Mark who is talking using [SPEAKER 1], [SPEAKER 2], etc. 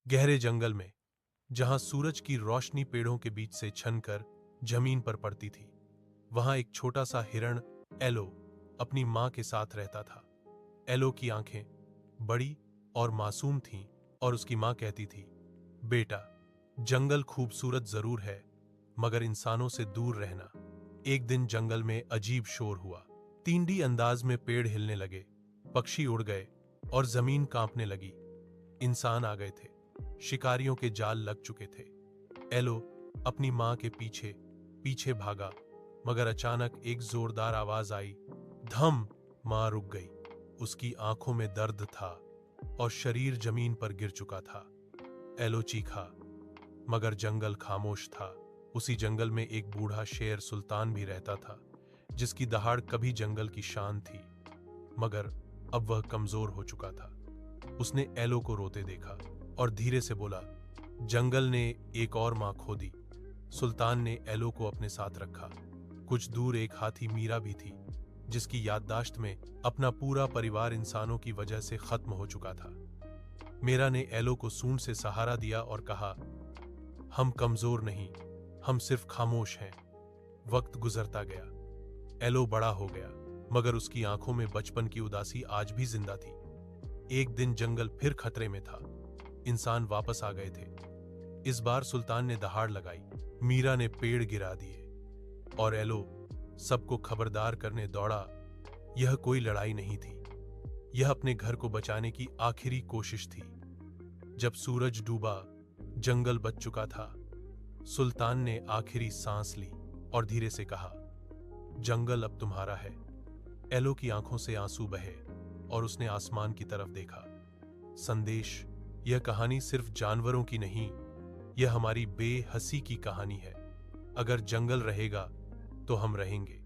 [SPEAKER 1] गहरे जंगल में, जहां सूरज की रोशनी पेड़ों के बीच से छनकर जमीन पर पड़ती थी, वहां एक छोटा सा हिरण एलो अपनी मां के साथ रहता था। एलो की आंखें बड़ी और मासूम थीं और उसकी मां कहती थी, बेटा, जंगल खूबसूरत जरूर है, मगर इंसानों से दूर रहना। एक दिन जंगल में अजीब शोर हुआ। तींडी अंदाज में पेड़ हिलने लगे, पक्षी उड़ गए और जमीन कांपने लगी। इंसान आ गए थे, शिकारियों के जाल लग चुके थे। एलो अपनी मां के पीछे पीछे भागा, मगर अचानक एक जोरदार आवाज आई। धम! मां रुक गई। उसकी आंखों में दर्द था और शरीर जमीन पर गिर चुका था। एलो चीखा, मगर जंगल खामोश था। उसी जंगल में एक बूढ़ा शेर सुल्तान भी रहता था, जिसकी दहाड़ कभी जंगल की शान थी, मगर अब वह कमजोर हो चुका था। उसने एलो को रोते देखा और धीरे से बोला, जंगल ने एक और मां खो दी। सुल्तान ने एलो को अपने साथ रखा। कुछ दूर एक हाथी मीरा भी थी, जिसकी याददाश्त में अपना पूरा परिवार इंसानों की वजह से खत्म हो चुका था। मीरा ने एलो को सूंड से सहारा दिया और कहा, हम कमजोर नहीं, हम सिर्फ खामोश हैं। वक्त गुजरता गया। एलो बड़ा हो गया, मगर उसकी आंखों में बचपन की उदासी आज भी जिंदा थी। एक दिन जंगल फिर खतरे में था। इंसान वापस आ गए थे। इस बार सुल्तान ने दहाड़ लगाई, मीरा ने पेड़ गिरा दिए और एलो सबको खबरदार करने दौड़ा। यह कोई लड़ाई नहीं थी, यह अपने घर को बचाने की आखिरी कोशिश थी। जब सूरज डूबा, जंगल बच चुका था। सुल्तान ने आखिरी सांस ली और धीरे से कहा, जंगल अब तुम्हारा है। एलो की आंखों से आंसू बहे और उसने आसमान की तरफ देखा। संदेश, यह कहानी सिर्फ जानवरों की नहीं, यह हमारी बेहसी की कहानी है। अगर जंगल रहेगा तो हम रहेंगे।